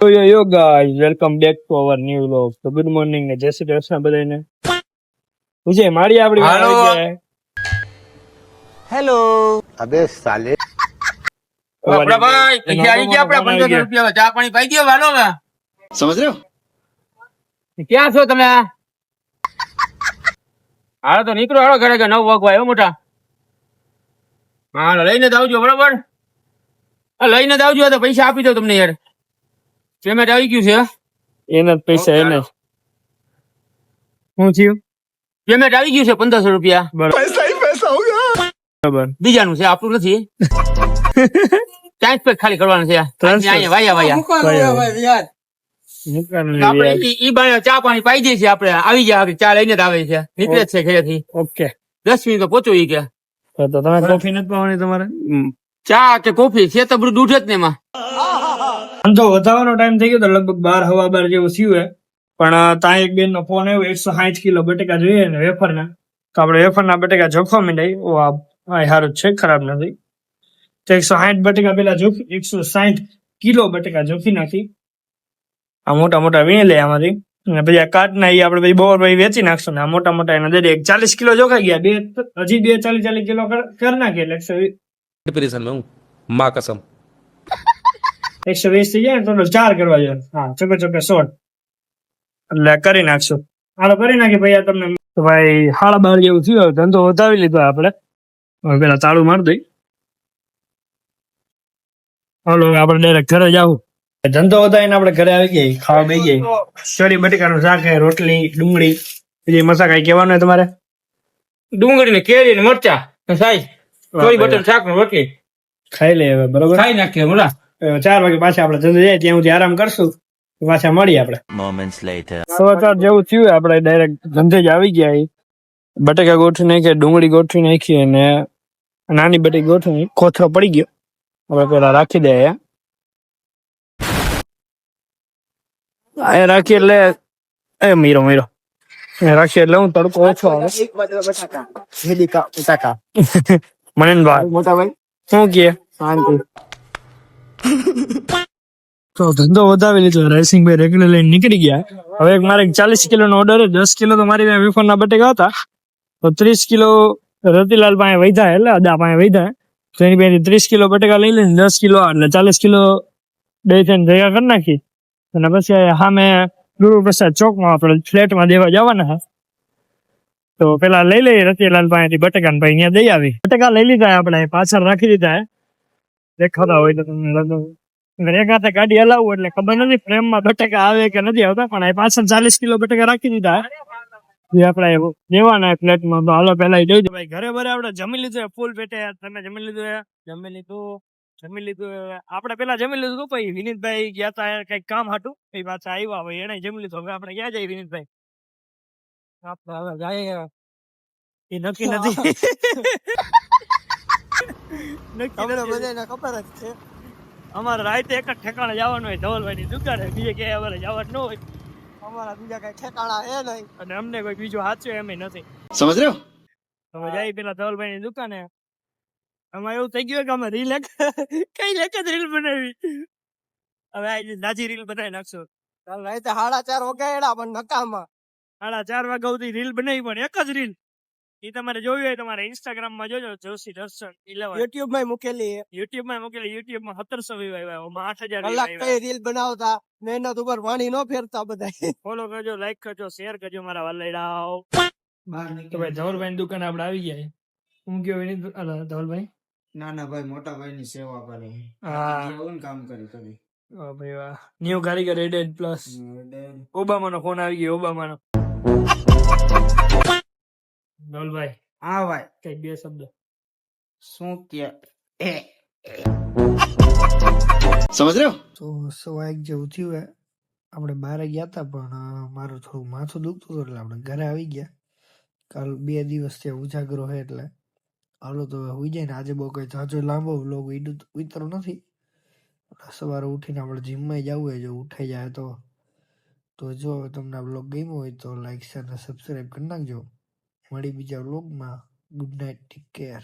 Yo guys, welcome back to our new vlog. So good morning ને જય શ્રી કૃષ્ણ બધાને. વિજય મારી આપડી હાલો આવી ગયા. હેલો અબે સાલે આપડા ભાઈ પૈસા આવી ગયા આપડા 1500 રૂપિયા ચા પાણી પાઈ દો વાલો હવે સમજ રહ્યો ક્યાં છો તમે? હાલો તો નીકળો હાલો ઘરે 9 વાગવા આવ્યો મોટા. હાલો લઈને જ આવજો બરોબર. લઈને જ આવજો તો પૈસા આપી દો તમને યાર. પેમેન્ટ આવી ગયું છે. એના જ પૈસા એને શું થયું? પેમેન્ટ આવી ગયું છે 1500 રૂપિયા. બરાબર બીજાનું છે આપણું નથી. ટ્રાન્સફર ખાલી કરવાનું છે. અહીંયા વાયા આપણે ઈ બાને ચા પાણી પાઈ દઈએ છીએ. આપણે આવી ગયા ચા લઈને જ આવે છે. નીકળે જ છે ઘરેથી. ઓકે 10 મિનિટ તો પહોંચો ઈ કે તો તમે કોફી નથી પાવાની તમારે? ચા કે કોફી છે તો બધું દૂધ જ ને એમાં. આમ તો વધારવાનો ટાઈમ થઈ ગયો તો લગભગ 12 જેવું થયું હે. પણ ત્યાં એક બેન નો ફોન આવ્યો 160 કિલો બટેકા જોઈએ ને વેફરના. તો આપણે વેફરના બટેકા જોખવા માંડ્યા. આ સારું છે, ખરાબ નથી. તો 160 બટેકા પેલા 160 કિલો બટેકા જોખી નાખી. આ મોટા મોટા વીણી લે આમાંથી. અને પછી આ કાટના એ આપણે પછી બપોર પછી વેચી નાખશું ને આ મોટા મોટા એના દરેક 40 કિલો જોખાઈ ગયા. હજી બે 40 કિલો કરી નાખીએ એટલે डिप्रेशन में हूँ माँ कसम 120 થઈ જાય ને ટોટલ 4 કરવા જોઈએ. હા ચોકે 16 એટલે કરી નાખશું. હાલો કરી નાખી ભાઈ. તમને તો ભાઈ 12:30 જેવું થયું. હવે ધંધો વધાવી લીધો આપણે. હવે પેલા તાળું મારી દઈ. હાલો આપણે ડાયરેક્ટ ઘરે જાવું. ધંધો વધાવીને આપણે ઘરે આવી ગયા. ખાવા બેસી ગયા. ચોરી બટેકાનું શાક, રોટલી, ડુંગળી, બીજી મસા કઈ કહેવાનું હોય તમારે? ડુંગળી ને કેરી ને મરચા સાઈ ચોરી બટર શાક ને રોટલી ખાઈ લે હવે બરોબર. ખાઈ નાખીએ મોટા. 4 વાગે પાછા આપણે ધંધે જાય ત્યાં સુધી આરામ કરશું. પાછા મળીએ આપણે. moments later 4 જેવું થયું. આપણે ડાયરેક્ટ ધંધે જ આવી ગયા. બટેકા ગોઠવી નાખીએ, ડુંગળી ગોઠવી નાખી અને નાની બટેકી ગોઠવી. કોથળો પડી ગયો. હવે પેલા રાખી દે. રાખીએ એટલે મીરો રાખીએ એટલે હું તડકો ઓછો આવે. મનનભાઈ મોટા ભાઈ શું કે શાંતિ તો ધંધો વધાવી લીધો. રાયસિંગભાઈ રેગ્યુલર લઈને નીકળી ગયા. હવે મારે 40 કિલોનો ઓર્ડર. 10 કિલો તો મારી પાસે વેફરના બટેકા હતા. તો 30 કિલો રતિલાલ પાસે વધ્યા એટલે અદા પાસે વધ્યા. તો એની પાસે 30 કિલો બટેકા લઈ લઈને 10 કિલો એટલે 40 કિલો દહીં થઈને ભેગા કરી નાખી. અને પછી સામે ગુરુપ્રસાદ ચોકમાં આપણે ફ્લેટમાં દેવા જવાના હા. તો પેલા લઈ લઈએ રતિલાલ પાસેથી બટેકા ને ભાઈ અહીંયા દઈ આવી. બટેકા લઈ લીધા આપણે પાછળ રાખી દીધા. દેખાતા હોય તો તમને એક હાથે ગાડી હલાવવું એટલે ખબર નથી ફ્રેમમાં બટેકા આવે કે નથી આવતા. પણ આ પાછળ 40 કિલો બટેકા રાખી દીધા. જે આપણે દેવાના ફ્લેટમાં. તો હાલો પેલા દઈ દો ભાઈ. ઘરે ભરે આપણે જમી લીધું ફૂલ પેટે. તમે જમી લીધું? જમી લીધું. આપણે પેલા જમી લીધું પછી વિનીતભાઈ ગયા તા કઈક કામ હતું. એ પાછા આવ્યા હોય એને જમી લીધું. હવે આપણે ક્યાં જઈએ વિનીતભાઈ? આપણે હવે જાય એ નક્કી નથી. ખબર જ છે અમારે રાતે એક જ ઠેકાણે જવાનું હોય ધવલભાઈ ની દુકાને. બીજે ક્યાંય અમારે જવાનું ન હોય. અમારા બીજા કઈ ઠેકાણા એ નહીં અને અમને કોઈ બીજો સાચો એમ નથી. સમજ રહ્યો તમે જાય પેલા ધવલભાઈ ની દુકાને. આમાં એવું થઈ ગયું કે અમે રીલ કઈ લેક જ રીલ બનાવી. હવે આ નાજી રીલ બનાવી નાખશો. કાલ રાતે 4:30 વગાડ્યા પણ નકામા. 4:30 વાગ્યા સુધી રીલ બનાવી પણ એક જ રીલ. એ તમારે જોયું હોય તમારે ઇન્સ્ટાગ્રામ માં જોજો. જોશી દર્શન 11 યુટ્યુબ માં મૂકેલી યુટ્યુબ માં મૂકેલી. યુટ્યુબ માં 1700 વ્યૂ આવ્યા. 8000 કલાક કઈ રીલ બનાવતા મહેનત ઉપર પાણી નો ફેરતા બધા. ફોલો કરજો, લાઈક કરજો, શેર કરજો મારા વાલેડાઓ. તો ભાઈ ધવલભાઈ ની દુકાને આપણે આવી ગયા. હું ગયો વિનીત ધવલભાઈ નાના ભાઈ મોટા ભાઈ ની સેવા કરી. હા એવું કામ કર્યું તમે. ભાઈ વાહ. ન્યુ કારીગર એડેડ પ્લસ. ઓબામા નો ફોન આવી ગયો. ઓબામા નો. ધવલભાઈ હા ભાઈ કઈ 2 શબ્દ શું કે સમજ રહ્યો તો 1:15 જેવું થયું હે. આપણે બહાર ગયા હતા પણ મારું થોડું માથું દુખતું હતું એટલે આપણે ઘરે આવી ગયા. કાલ 2 દિવસ ત્યાં ઉજાગરો હે એટલે હાલો તો હોઈ જાય ને. આજે બહુ કઈ જાજો લાંબો વ્લોગ ઉતરો નથી. સવારે ઉઠીને આપણે જીમમાં જવું હોય. જો ઉઠાઈ જાય તો જો તમને આ વ્લોગ ગમ્યો હોય તો લાઈક શેર અને સબસ્ક્રાઈબ કરી નાખજો. મળી બીજા વ્લોગમાં. Good night, take care.